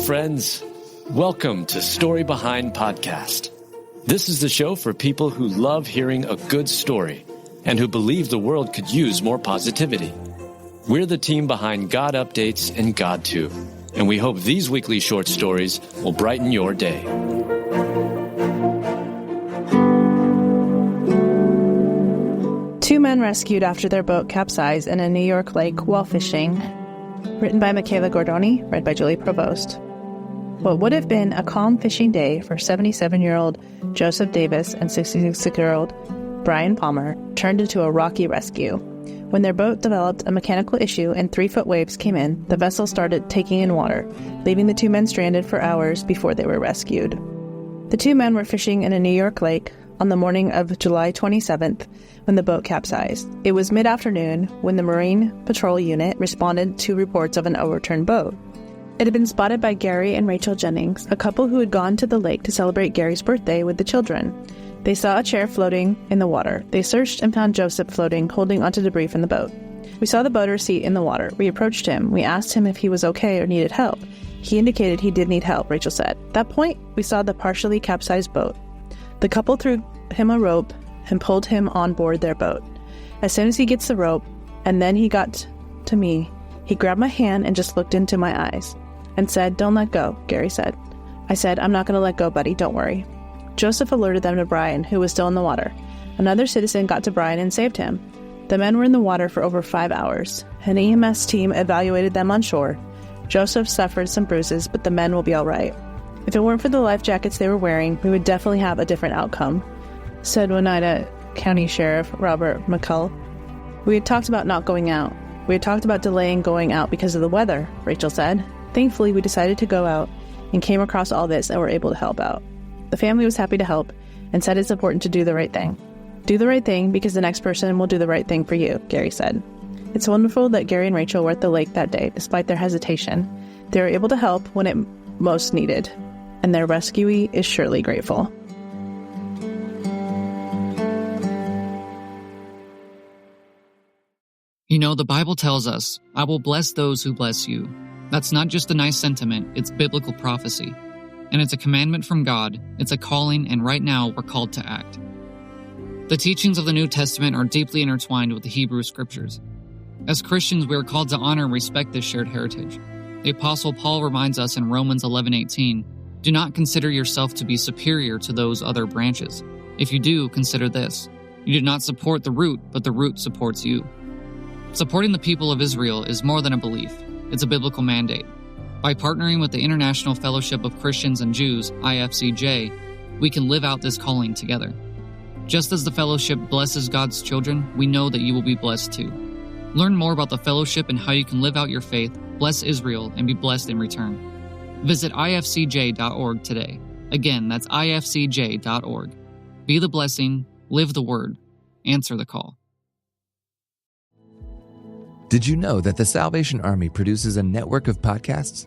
friends. Welcome to Story Behind Podcast. This is the show for people who love hearing a good story and who believe the world could use more positivity. We're the team behind GodUpdates and God2, and we hope these weekly short stories will brighten your day. Two men rescued after their boat capsized in a New York lake while fishing. Written by Michaela Gordoni, read by Julie Provost. What would have been a calm fishing day for 77-year-old Joseph Davis and 66-year-old Brian Palmer turned into a rocky rescue. When their boat developed a mechanical issue and 3-foot waves came in, the vessel started taking in water, leaving the two men stranded for hours before they were rescued. The two men were fishing in a New York lake on the morning of July 27th when the boat capsized. It was mid-afternoon when the Marine Patrol Unit responded to reports of an overturned boat. It had been spotted by Gary and Rachel Jennings, a couple who had gone to the lake to celebrate Gary's birthday with the children. They saw a chair floating in the water. They searched and found Joseph floating, holding onto debris from the boat. We saw the boater's seat in the water. We approached him. We asked him if he was okay or needed help. He indicated he did need help, Rachel said. At that point, we saw the partially capsized boat. The couple threw him a rope and pulled him on board their boat. As soon as he gets the rope, and then he got to me, he grabbed my hand and just looked into my eyes and said, "Don't let go," Gary said. I said, "I'm not going to let go, buddy, don't worry." Joseph alerted them to Brian, who was still in the water. Another citizen got to Brian and saved him. The men were in the water for over 5 hours. An EMS team evaluated them on shore. Joseph suffered some bruises, but the men will be all right. If it weren't for the life jackets they were wearing, we would definitely have a different outcome, said Oneida County Sheriff Robert McCull. We had talked about not going out. We had talked about delaying going out because of the weather, Rachel said. Thankfully, we decided to go out and came across all this and were able to help out. The family was happy to help and said it's important to do the right thing. Do the right thing because the next person will do the right thing for you, Gary said. It's wonderful that Gary and Rachel were at the lake that day, despite their hesitation. They were able to help when it most needed, and their rescuee is surely grateful. You know, the Bible tells us, "I will bless those who bless you." That's not just a nice sentiment, it's biblical prophecy. And it's a commandment from God, it's a calling, and right now we're called to act. The teachings of the New Testament are deeply intertwined with the Hebrew Scriptures. As Christians, we are called to honor and respect this shared heritage. The Apostle Paul reminds us in Romans 11:18, "Do not consider yourself to be superior to those other branches. If you do, consider this. You did not support the root, but the root supports you." Supporting the people of Israel is more than a belief. It's a biblical mandate. By partnering with the International Fellowship of Christians and Jews, IFCJ, we can live out this calling together. Just as the fellowship blesses God's children, we know that you will be blessed too. Learn more about the fellowship and how you can live out your faith, bless Israel, and be blessed in return. Visit ifcj.org today. Again, that's ifcj.org. Be the blessing, live the word, answer the call. Did you know that the Salvation Army produces a network of podcasts?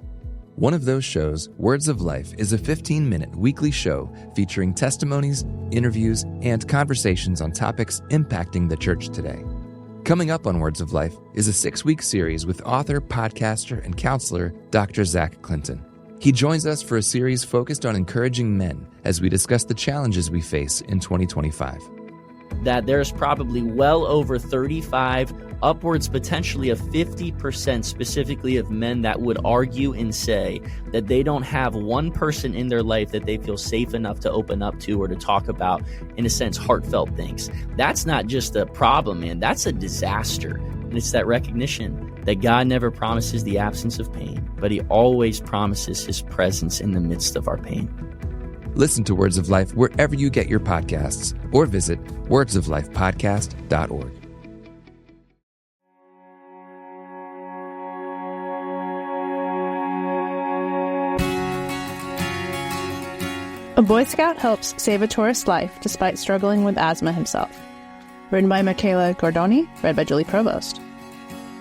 One of those shows, Words of Life, is a 15-minute weekly show featuring testimonies, interviews, and conversations on topics impacting the church today. Coming up on Words of Life is a 6-week series with author, podcaster, and counselor Dr. Zach Clinton. He joins us for a series focused on encouraging men as we discuss the challenges we face in 2025. That there's probably well over 35, upwards potentially of 50% specifically of men that would argue and say that they don't have one person in their life that they feel safe enough to open up to or to talk about, in a sense, heartfelt things. That's not just a problem, man. That's a disaster. And it's that recognition that God never promises the absence of pain, but he always promises his presence in the midst of our pain. Listen to Words of Life wherever you get your podcasts or visit wordsoflifepodcast.org. A Boy Scout helps save a tourist's life despite struggling with asthma himself. Written by Michaela Gordoni, read by Julie Provost.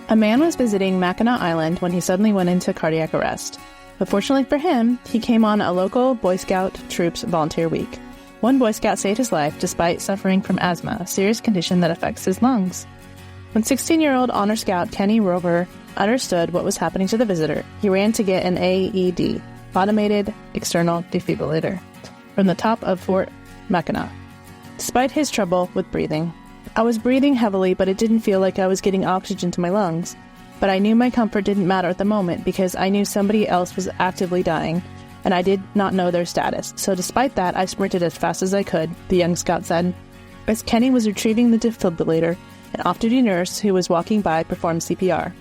A man was visiting Mackinac Island when he suddenly went into cardiac arrest. But fortunately for him, he came on a local Boy Scout Troops Volunteer Week. One Boy Scout saved his life despite suffering from asthma, a serious condition that affects his lungs. When 16-year-old Honor Scout Kenny Rover understood what was happening to the visitor, he ran to get an AED. automated external defibrillator, from the top of Fort Mackinac. Despite his trouble with breathing, I was breathing heavily, but it didn't feel like I was getting oxygen to my lungs. But I knew my comfort didn't matter at the moment because I knew somebody else was actively dying, and I did not know their status. So despite that, I sprinted as fast as I could, the young scout said. As Kenny was retrieving the defibrillator, an off-duty nurse who was walking by performed CPR.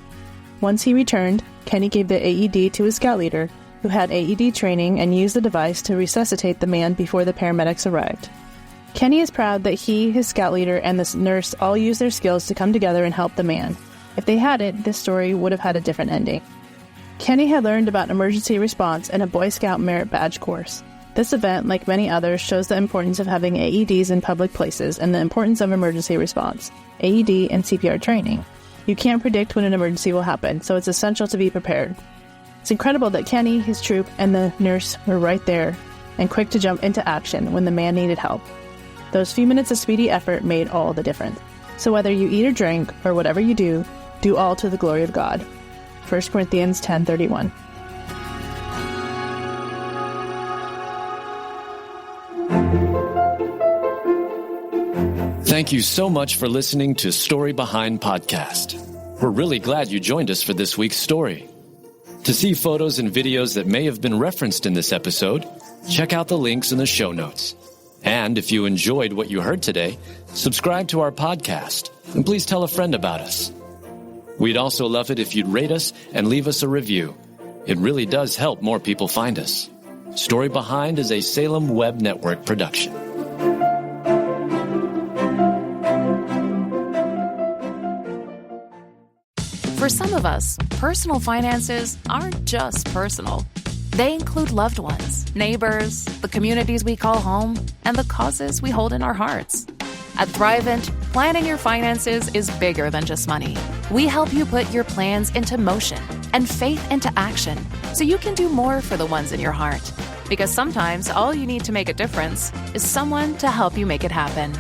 Once he returned, Kenny gave the AED to his scout leader, who had AED training and used the device to resuscitate the man before the paramedics arrived. Kenny is proud that he, his scout leader, and this nurse all used their skills to come together and help the man. If they hadn't, this story would have had a different ending. Kenny had learned about emergency response in a Boy Scout merit badge course. This event, like many others, shows the importance of having AEDs in public places and the importance of emergency response, AED, and CPR training. You can't predict when an emergency will happen, so it's essential to be prepared. It's incredible that Kenny, his troop, and the nurse were right there and quick to jump into action when the man needed help. Those few minutes of speedy effort made all the difference. So whether you eat or drink, or whatever you do all to the glory of God. 1 Corinthians 10:31. Thank you so much for listening to Story Behind Podcast. We're really glad you joined us for this week's story. To see photos and videos that may have been referenced in this episode, check out the links in the show notes. And if you enjoyed what you heard today, subscribe to our podcast, and please tell a friend about us. We'd also love it if you'd rate us and leave us a review. It really does help more people find us. Story Behind is a Salem Web Network production. For some of us, personal finances aren't just personal. They include loved ones, neighbors, the communities we call home, and the causes we hold in our hearts. At Thrivent, planning your finances is bigger than just money. We help you put your plans into motion and faith into action so you can do more for the ones in your heart. Because sometimes all you need to make a difference is someone to help you make it happen.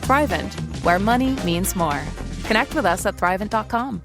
Thrivent, where money means more. Connect with us at Thrivent.com.